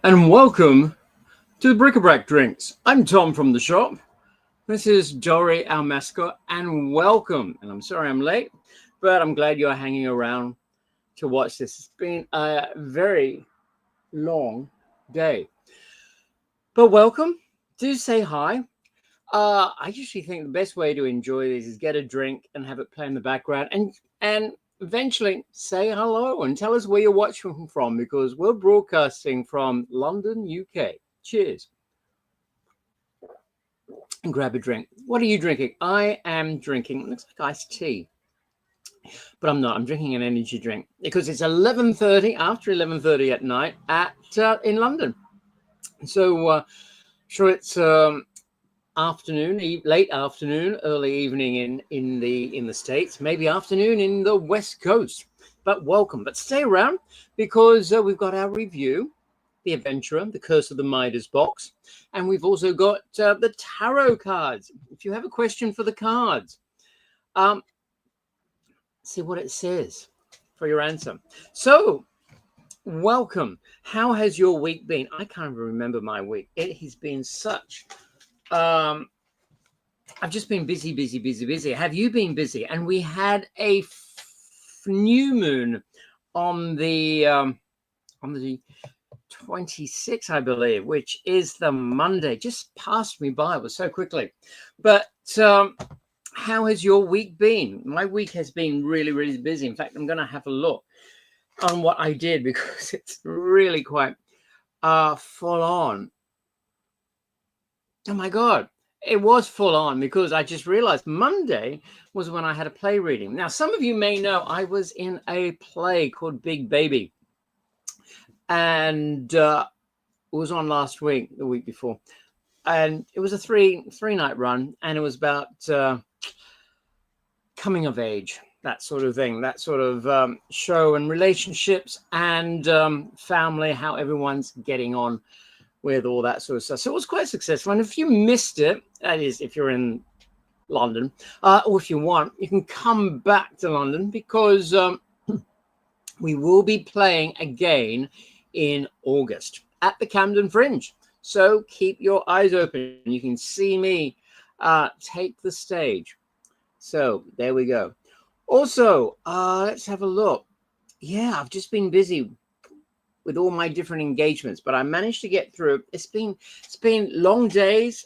and welcome to the Bric Drinks. I'm Tom from the shop. This is Dory, our mascot, and welcome. And I'm sorry I'm late, but I'm glad you're hanging around to watch this. It's been a very long day, but welcome. Do say hi. I usually think the best way to enjoy this is get a drink and have it play in the background, and eventually say hello and tell us where you're watching from, because we're broadcasting from London, UK. Cheers. And grab a drink. What are you drinking? I am drinking, it looks like iced tea, but I'm not. I'm drinking an energy drink because it's 11:30, after 11:30 at night in London. So sure, it's afternoon, late afternoon, early evening in the States, maybe afternoon in the West Coast. But welcome. But stay around, because we've got our review, The Adventurer, The Curse of the Midas box, and we've also got the tarot cards. If you have a question for the cards, see what it says for your answer. So welcome. How has your week been? I can't even remember my week. It has been such I've just been busy. Have you been busy? And we had a new moon on the 26th, I believe, which is the Monday. Just passed me by. It was so quickly. But how has your week been? My week has been really busy. In fact, I'm going to have a look on what I did, because it's really quite full on. Oh my God. It was full on, because I just realized Monday was when I had a play reading. Now, some of you may know I was in a play called Big Baby, and it was on last week, the week before, and it was a three night run, and it was about coming of age, that sort of thing, that sort of show, and relationships and family, how everyone's getting on with all that sort of stuff. So it was quite successful. And if you missed it, that is, if you're in London, or if you want, you can come back to London, because we will be playing again in August at the Camden Fringe. So keep your eyes open. You can see me take the stage. So there we go. Also, let's have a look. Yeah, I've just been busy with all my different engagements, but I managed to get through. It's been long days.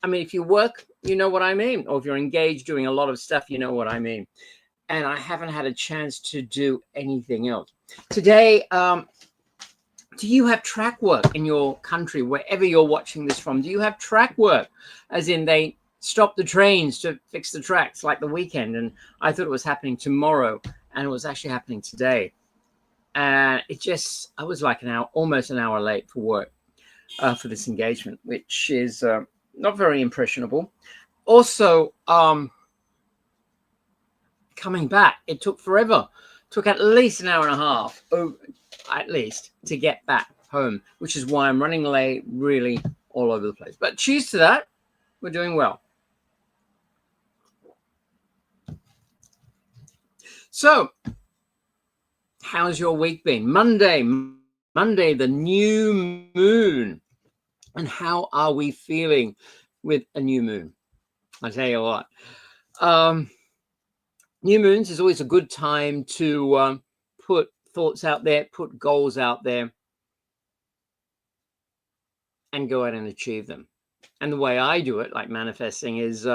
I mean, if you work, you know what I mean, or if you're engaged doing a lot of stuff, you know what I mean. And I haven't had a chance to do anything else today. Do you have track work in your country, wherever you're watching this from? Do you have track work, as in they stop the trains to fix the tracks, like the weekend? And I thought it was happening tomorrow, and it was actually happening today. And I was like almost an hour late for work for this engagement, which is not very impressionable. Also, coming back, it took forever. It took at least an hour and a half, at least, to get back home, which is why I'm running late, really all over the place. But cheers to that. We're doing well. So, how's your week been? Monday, the new moon. And how are we feeling with a new moon? I tell you what, new moons is always a good time to put thoughts out there, put goals out there, and go out and achieve them. And the way I do it, like manifesting, is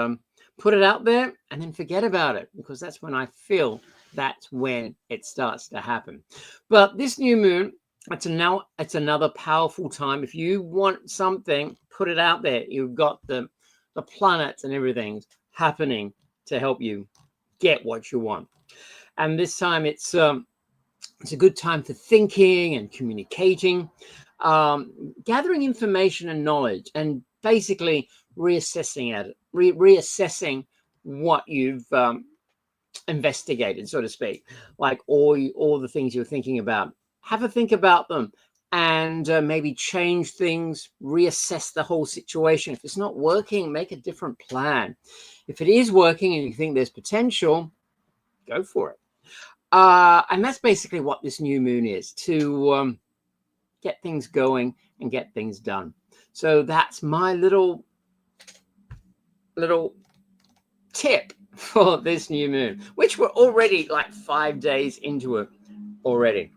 put it out there and then forget about it, because that's when I feel that's when it starts to happen. But this new moon, it's another powerful time. If you want something, put it out there. You've got the planets and everything happening to help you get what you want. And this time it's a good time for thinking and communicating, gathering information and knowledge, and basically reassessing what you've investigated, so to speak, like all the things you're thinking about. Have a think about them, and maybe change things, reassess the whole situation. If it's not working, make a different plan. If it is working and you think there's potential, go for it. And that's basically what this new moon is, to get things going and get things done. So that's my little tip for this new moon, which we're already like 5 days into it already.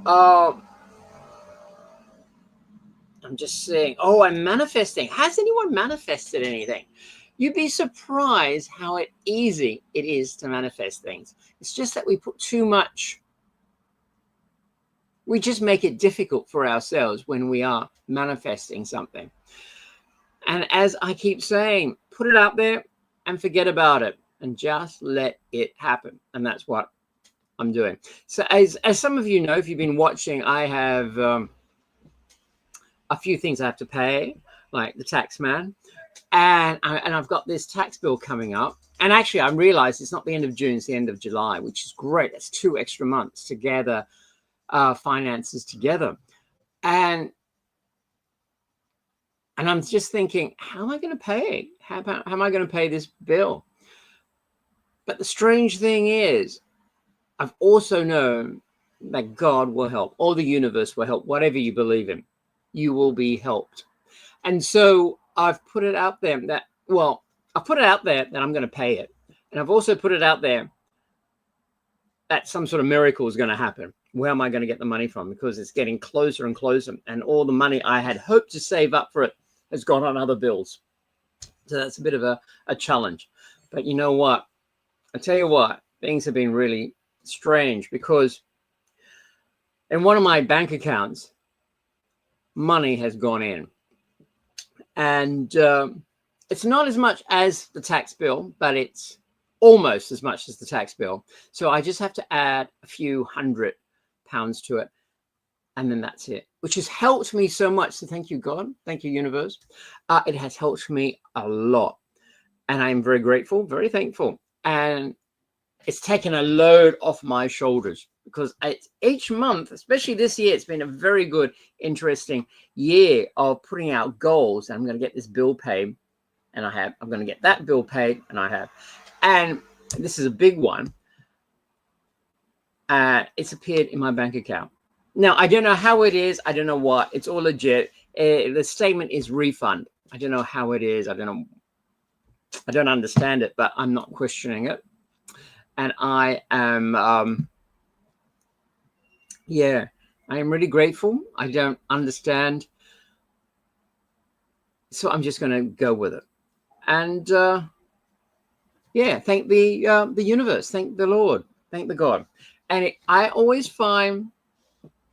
I'm just saying, oh, I'm manifesting. Has anyone manifested anything? You'd be surprised how easy it is to manifest things. It's just that we put too much. We just make it difficult for ourselves when we are manifesting something. And as I keep saying, put it out there and forget about it and just let it happen. And that's what I'm doing. So as some of you know, if you've been watching, I have a few things I have to pay, like the tax man. And I've got this tax bill coming up. And actually, I realized it's not the end of June, it's the end of July, which is great. That's 2 extra months to gather finances together. And I'm just thinking, how am I going to pay? How am I going to pay this bill? But the strange thing is, I've also known that God will help, or the universe will help, whatever you believe in. You will be helped. And so I've put it out there that, well, I put it out there that I'm going to pay it. And I've also put it out there that some sort of miracle is going to happen. Where am I going to get the money from? Because it's getting closer and closer. And all the money I had hoped to save up for it has gone on other bills. So that's a bit of a challenge. But you know what? I tell you what, things have been really strange because in one of my bank accounts, money has gone in. And it's not as much as the tax bill, but it's almost as much as the tax bill. So I just have to add a few £100 to it. And then that's it, which has helped me so much. So thank you, God. Thank you, universe. It has helped me a lot. And I'm very grateful, very thankful. And it's taken a load off my shoulders because each month, especially this year, it's been a very good, interesting year of putting out goals. I'm going to get this bill paid, and I have. I'm going to get that bill paid, and I have. And this is a big one. It's appeared in my bank account. Now, I don't know how it is. I don't know what. It's all legit. The statement is refund. I don't know how it is. I don't know. I don't understand it, but I'm not questioning it. And I am, yeah, I am really grateful. I don't understand. So I'm just going to go with it. And yeah, thank the universe. Thank the Lord. Thank the God. And I always find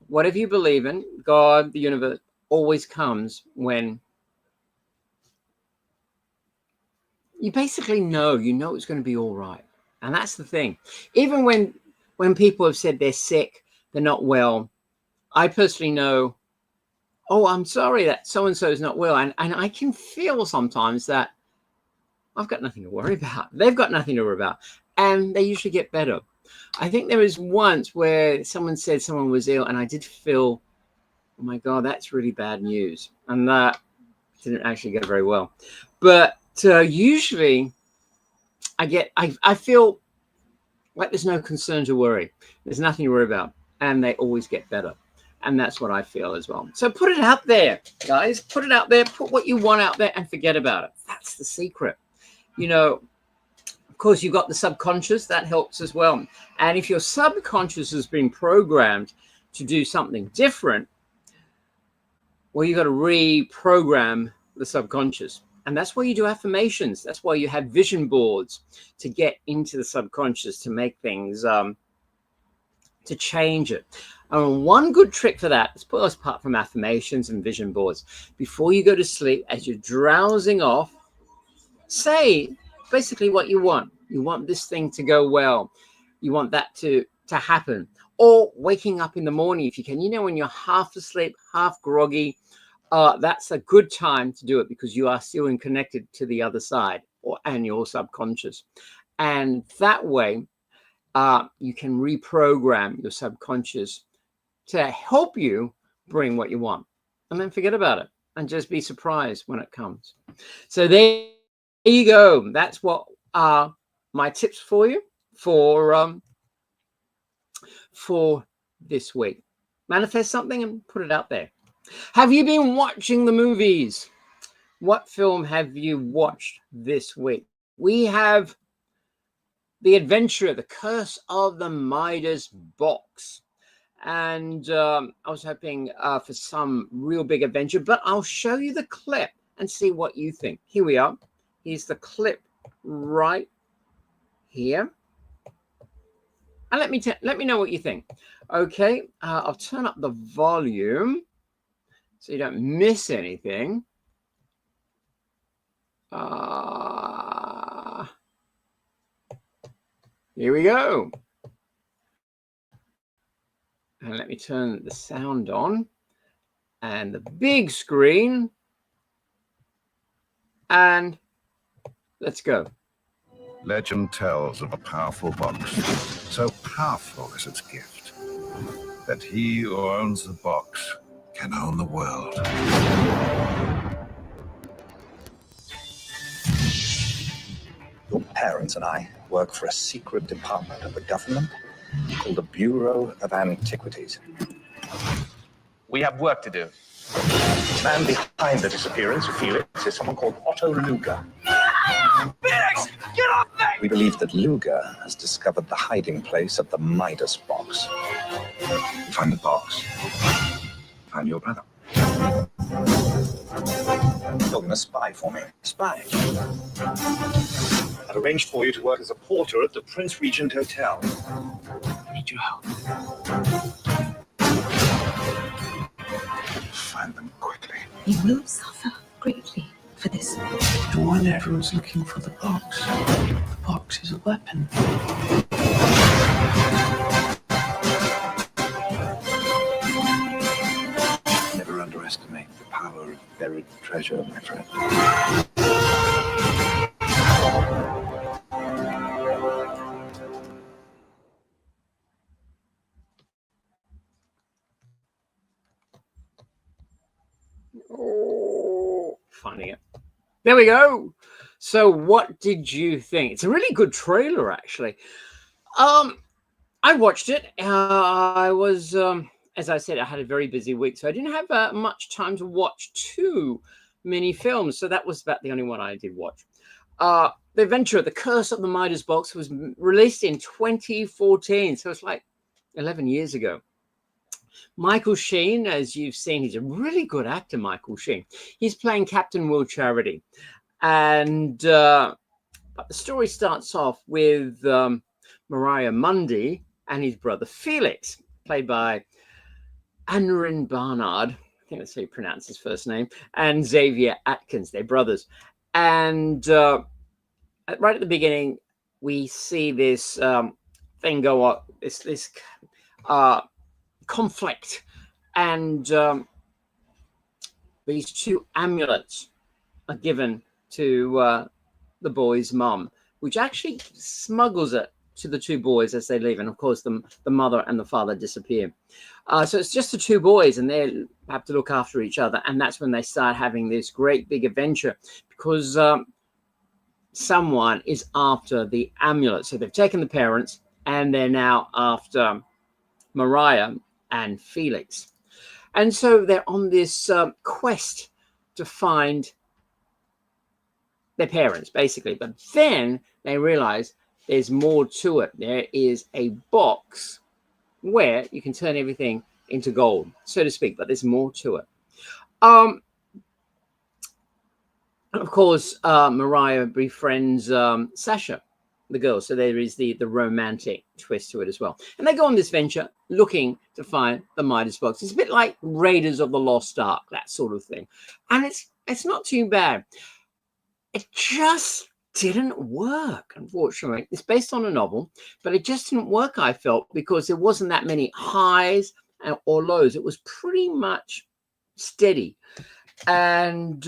whatever you believe in, God, the universe, always comes when you basically know, it's going to be all right. And that's the thing. Even when people have said they're sick, they're not well, I personally know, oh, I'm sorry that so-and-so is not well. And I can feel sometimes that I've got nothing to worry about. They've got nothing to worry about. And they usually get better. I think there was once where someone said someone was ill and I did feel, oh my God, that's really bad news. And that didn't actually go very well. But usually I feel like there's no concern to worry. There's nothing to worry about. And they always get better. And that's what I feel as well. So put it out there, guys. Put it out there. Put what you want out there and forget about it. That's the secret. Of course, you've got the subconscious. That helps as well. And if your subconscious has been programmed to do something different, well, you've got to reprogram the subconscious. And that's why you do affirmations. That's why you have vision boards to get into the subconscious, to make things, to change it. And one good trick for that, apart from affirmations and vision boards, before you go to sleep, as you're drowsing off, say basically what you want. You want this thing to go well. You want that to happen. Or waking up in the morning if you can. When you're half asleep, half groggy, that's a good time to do it because you are still connected to the other side and your subconscious. And that way, you can reprogram your subconscious to help you bring what you want. And then forget about it and just be surprised when it comes. So there you go. That's what are my tips for you for this week. manifest something and put it out there. Have you been watching the movies? What film have you watched this week? We have The Adventure, The Curse of the Midas box. And I was hoping for some real big adventure, but I'll show you the clip and see what you think. Here we are. Here's the clip right here. And let me know what you think. Okay, I'll turn up the volume so you don't miss anything. Here we go. And let me turn the sound on and the big screen. And let's go. Legend tells of a powerful box, so powerful is its gift, that he who owns the box can own the world. Your parents and I work for a secret department of the government called the Bureau of Antiquities. We have work to do. The man behind the disappearance of Felix is someone called Otto Luger. Felix, get off me! We believe that Luger has discovered the hiding place of the Midas box. You find the box, find your brother. You're going to spy for me. Spy. I've arranged for you to work as a porter at the Prince Regent Hotel. I need your help. Find them quickly. You will suffer greatly for this. The one everyone's looking for, the box. The box is a weapon. Never underestimate the power of buried treasure, my friend. Oh, finding it. There we go. So what did you think? It's a really good trailer, actually. I watched it. I was, as I said, I had a very busy week, so I didn't have much time to watch too many films. So that was about the only one I did watch. The Adventure, The Curse of the Midas box was released in 2014. So it's like 11 years ago. Michael Sheen, as you've seen, he's a really good actor, Michael Sheen. He's playing Captain Will Charity. And but the story starts off with Mariah Mundy and his brother Felix, played by Aneurin Barnard. I think that's how you pronounce his first name. And Xavier Atkins, they're brothers. And right at the beginning, we see this thing go up, this conflict, and these two amulets are given to the boy's mum, which actually smuggles it to the two boys as they leave. And of course, the mother and the father disappear. So it's just the two boys, and they have to look after each other. And that's when they start having this great big adventure, because someone is after the amulet. So they've taken the parents, and they're now after Mariah and Felix. And so they're on this quest to find their parents, basically. But then they realize there's more to it. There is a box where you can turn everything into gold, so to speak, but there's more to it. Of course, Mariah befriends Sasha, the girl. So there is the romantic twist to it as well. And they go on this venture looking to find the Midas box. It's a bit like Raiders of the Lost Ark, that sort of thing. And it's not too bad. It just didn't work, unfortunately. It's based on a novel, but it just didn't work, I felt, because there wasn't that many highs or lows. It was pretty much steady. And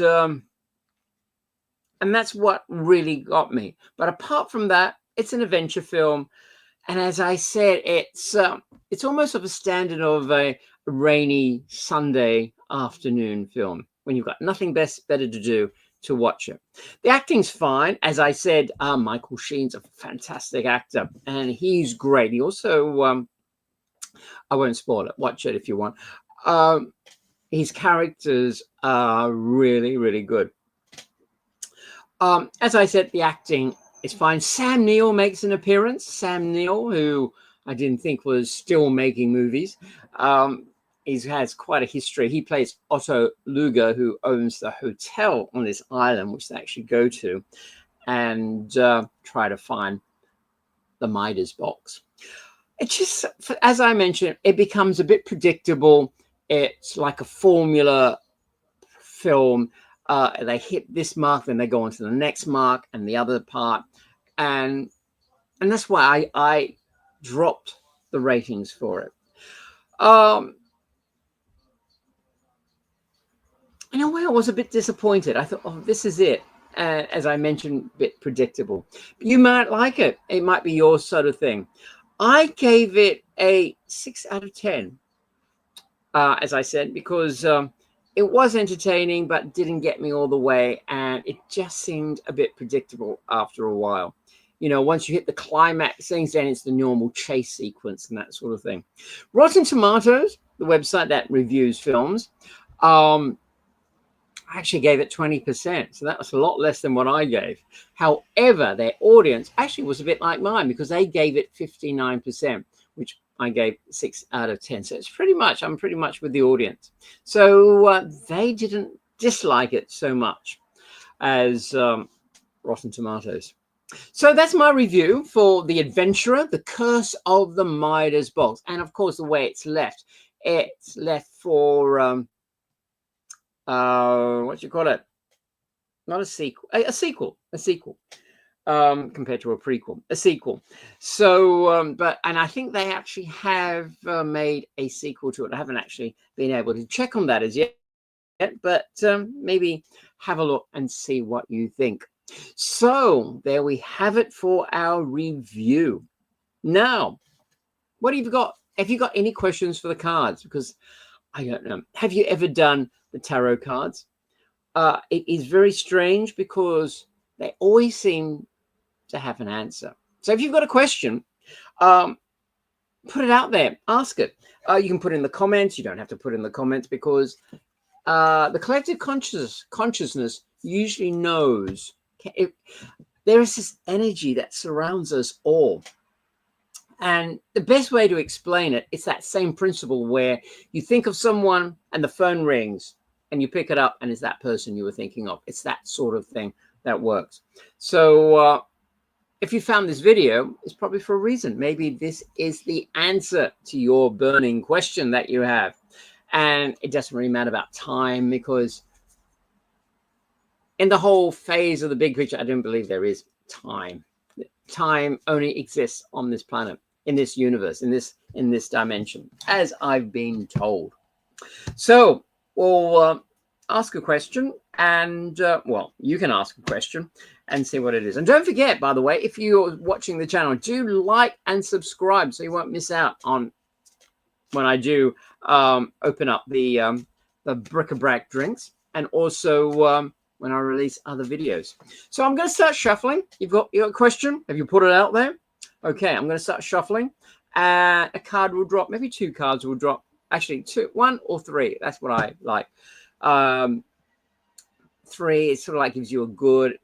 that's what really got me. But apart from that, it's an adventure film. And as I said, it's almost of a standard of a rainy Sunday afternoon film when you've got nothing better to do to watch it. The acting's fine. As I said, Michael Sheen's a fantastic actor, and he's great. He also I won't spoil it. Watch it if you want. His characters are really, really good. As I said, the acting is fine. Sam Neill makes an appearance. Sam Neill, who I didn't think was still making movies. He has quite a history. He plays Otto Luger, who owns the hotel on this island, which they actually go to and try to find the Midas box. It's just, as I mentioned, it becomes a bit predictable. It's like a formula film. They hit this mark, then they go on to the next mark and the other part. And that's why I dropped the ratings for it. In a way, I was a bit disappointed. I thought, oh, this is it. As I mentioned, a bit predictable. You might like it. It might be your sort of thing. I gave it a 6 out of 10, as I said, because it was entertaining, but didn't get me all the way. And it just seemed a bit predictable after a while. You know, once you hit the climax things, then it's the normal chase sequence and that sort of thing. Rotten Tomatoes, the website that reviews films, I actually gave it 20%. So that was a lot less than what I gave. However, their audience actually was a bit like mine because they gave it 59%, which I gave 6 out of 10. So it's pretty much, I'm pretty much with the audience. So they didn't dislike it so much as Rotten Tomatoes. So that's my review for The Adventurer, The Curse of the Midas Box. And of course, the way it's left for what do you call it? Not a sequel, a sequel compared to a prequel, a sequel. So, and I think they actually have made a sequel to it. I haven't actually been able to check on that as yet, but maybe have a look and see what you think. So there we have it for our review. Now, what have you got? Have you got any questions for the cards? Because I don't know. Have you ever done the tarot cards? It is very strange because they always seem to have an answer. So if you've got a question, put it out there. Ask it. You can put it in the comments. You don't have to put it in the comments because the collective consciousness usually knows. There is this energy that surrounds us all. And the best way to explain it, it's that same principle where you think of someone and the phone rings and you pick it up and it's that person you were thinking of. It's that sort of thing that works. So if you found this video, it's probably for a reason. Maybe this is the answer to your burning question that you have. And it doesn't really matter about time because in the whole phase of the big picture, I don't believe there is time. Time only exists on this planet, in this universe, in this dimension, as I've been told. So we'll ask a question, and well, you can ask a question and see what it is. And don't forget, by the way, if you're watching the channel, do like and subscribe so you won't miss out on when I do open up the Bric drinks, and also when I release other videos. So I'm going to start shuffling. You've got a question? Have you put it out there? Okay, I'm going to start shuffling. A card will drop. Maybe 2 cards will drop. Actually, 2, 1 or 3. That's what I like. 3, it sort of like gives you a good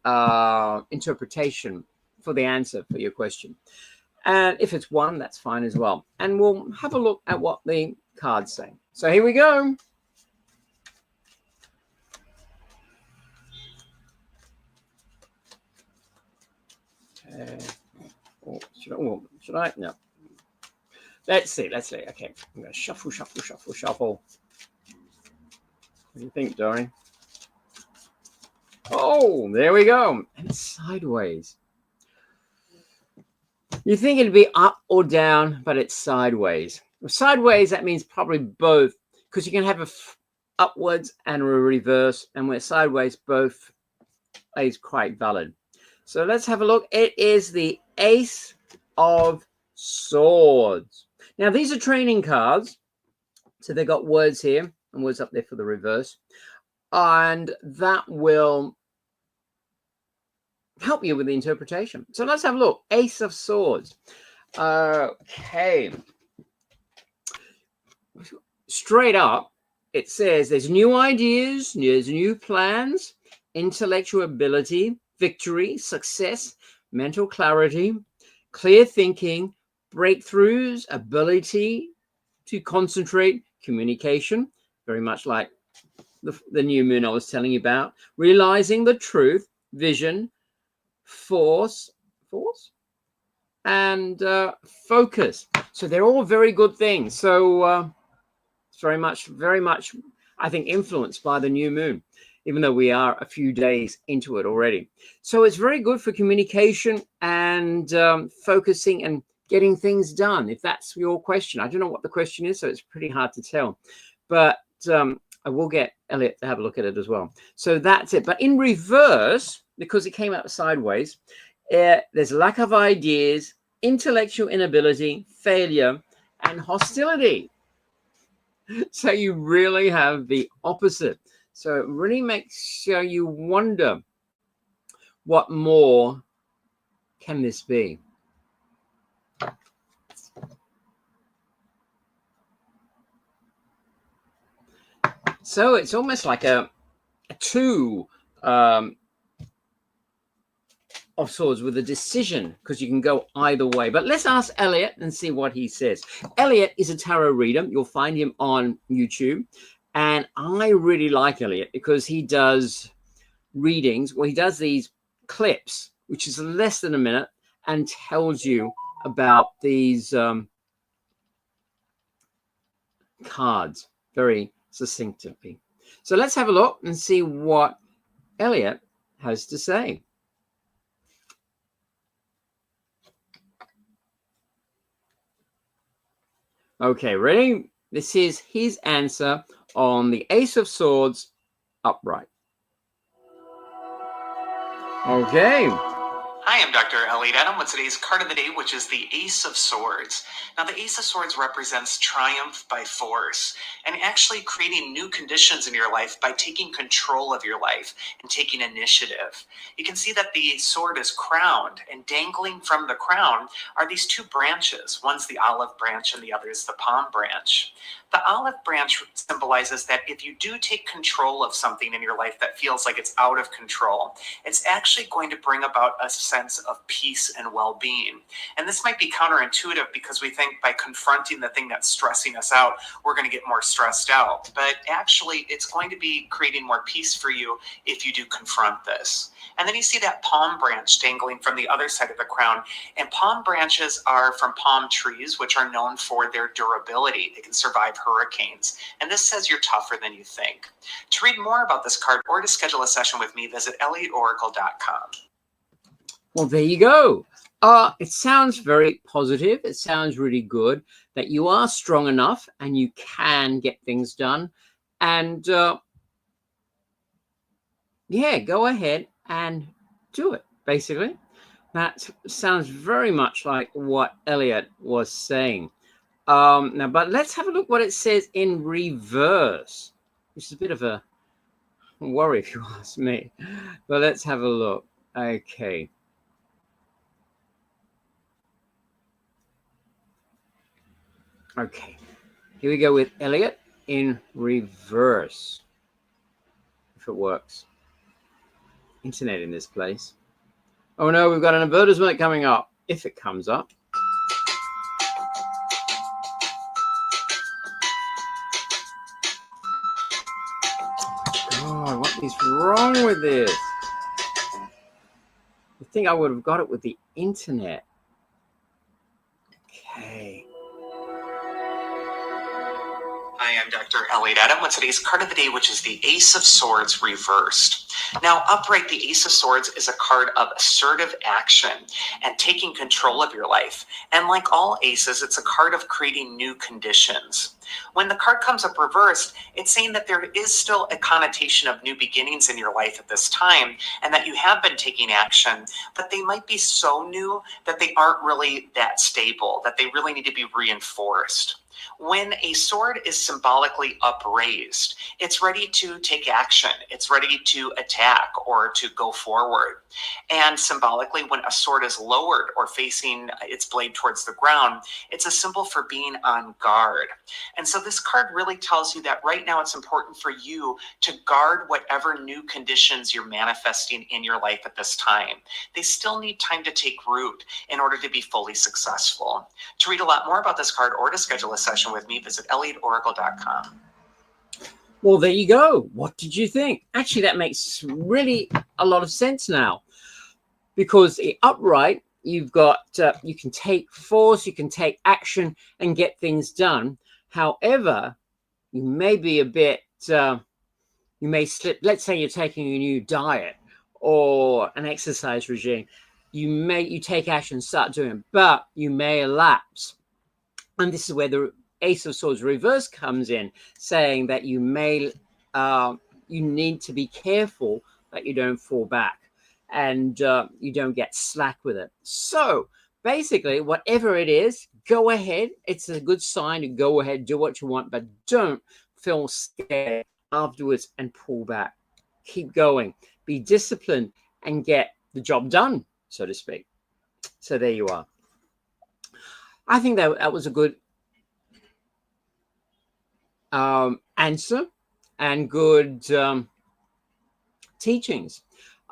interpretation for the answer for your question. And if it's 1, that's fine as well. And we'll have a look at what the cards say. So here we go. Should I? No. Let's see. Okay. I'm going to shuffle. What do you think, Dory? Oh, there we go. And it's sideways. You think it'd be up or down, but it's sideways. Sideways, that means probably both, because you can have a upwards and a reverse, and where sideways, both is quite valid. So let's have a look. It is the Ace of Swords. Now, these are training cards. So they've got words here and words up there for the reverse. And that will help you with the interpretation. So let's have a look. Ace of Swords. Okay. straight up, it says there's new ideas, there's new plans, intellectual ability, victory, success, mental clarity, clear thinking, breakthroughs, ability to concentrate, communication, very much like the new moon I was telling you about, realizing the truth, vision, force, and focus. So they're all very good things. So it's very much, I think, influenced by the new moon, even though we are a few days into it already. So it's very good for communication and focusing and getting things done, if that's your question. I don't know what the question is, so it's pretty hard to tell. But I will get Elliot to have a look at it as well. So that's it. But in reverse, because it came out sideways, there's lack of ideas, intellectual inability, failure, and hostility. So you really have the opposite. So it really makes you wonder, what more can this be? So it's almost like a two of swords with a decision, because you can go either way. But let's ask Elliot and see what he says. Elliot is a tarot reader. You'll find him on YouTube. And I really like Elliot because he does readings. Well, he does these clips, which is less than a minute, and tells you about these cards very succinctly. So let's have a look and see what Elliot has to say. Okay, ready? This is his answer on the Ace of Swords upright. Okay. Hi, I'm Dr. Elliot Adam with today's card of the day, which is the Ace of Swords. Now, the Ace of Swords represents triumph by force and actually creating new conditions in your life by taking control of your life and taking initiative. You can see that the sword is crowned, and dangling from the crown are these two branches. One's the olive branch and the other is the palm branch. The olive branch symbolizes that if you do take control of something in your life that feels like it's out of control, it's actually going to bring about a sense of peace and well-being. And this might be counterintuitive because we think by confronting the thing that's stressing us out, we're going to get more stressed out. But actually, it's going to be creating more peace for you if you do confront this. And then you see that palm branch dangling from the other side of the crown. And palm branches are from palm trees, which are known for their durability. They can survive hurricanes. And this says you're tougher than you think. To read more about this card or to schedule a session with me, visit ElliotOracle.com. Well, there you go. It sounds very positive. It sounds really good that you are strong enough and you can get things done. And yeah, go ahead and do it, basically. That sounds very much like what Elliot was saying. Now, but let's have a look what it says in reverse, which is a bit of a worry if you ask me. But let's have a look. Okay. Okay. Here we go with Elliot in reverse. If it works. Internet in this place. Oh no, we've got an advertisement coming up. If it comes up. God, what is wrong with this? I think I would have got it with the internet. Okay. Hi, I'm Dr. Elliot Adam with today's card of the day, which is the Ace of Swords reversed. Now, upright, the Ace of Swords is a card of assertive action and taking control of your life. And like all aces, it's a card of creating new conditions. When the card comes up reversed, it's saying that there is still a connotation of new beginnings in your life at this time, and that you have been taking action, but they might be so new that they aren't really that stable, that they really need to be reinforced. When a sword is symbolically upraised, it's ready to take action. It's ready to attack or to go forward. And symbolically, when a sword is lowered or facing its blade towards the ground, it's a symbol for being on guard. And so this card really tells you that right now it's important for you to guard whatever new conditions you're manifesting in your life at this time. They still need time to take root in order to be fully successful. To read a lot more about this card or to schedule a session with me, visit ElliottOracle.com. Well, there you go. What did you think? Actually, that makes really a lot of sense now, because the upright, you've got, you can take force, you can take action and get things done. However, you may be a bit, you may slip. Let's say you're taking a new diet or an exercise regime. You take action, start doing it, but you may lapse. And this is where the Ace of Swords reverse comes in, saying that you may, you need to be careful that you don't fall back and you don't get slack with it. So basically, whatever it is, go ahead. It's a good sign to go ahead, do what you want, but don't feel scared afterwards and pull back. Keep going, be disciplined and get the job done, so to speak. So there you are. I think that was a good answer and good teachings.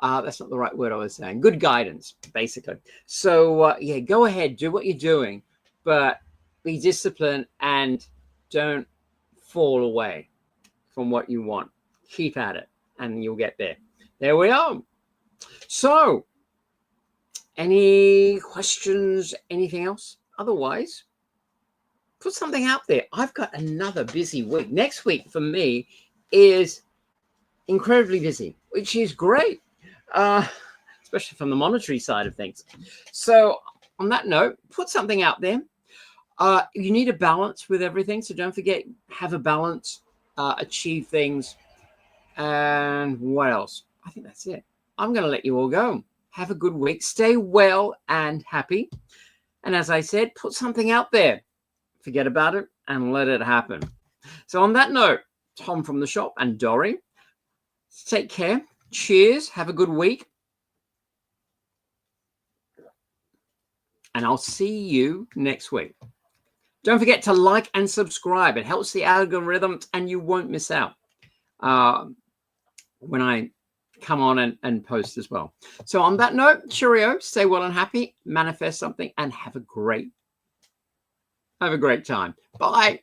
That's not the right word I was saying. Good guidance, basically. So yeah, go ahead, do what you're doing, but be disciplined and don't fall away from what you want. Keep at it and you'll get there. There we are. So any questions, anything else? Otherwise, put something out there. I've got another busy week. Next week for me is incredibly busy, which is great, especially from the monetary side of things. So on that note, put something out there. You need a balance with everything. So don't forget, have a balance, achieve things. And what else? I think that's it. I'm going to let you all go. Have a good week. Stay well and happy. And as I said, put something out there. Forget about it and let it happen. So on that note, Tom from the shop and Dory, take care. Cheers. Have a good week. And I'll see you next week. Don't forget to like and subscribe. It helps the algorithms and you won't miss out when I come on and post as well. So on that note, cheerio, stay well and happy, manifest something and have a great time. Bye.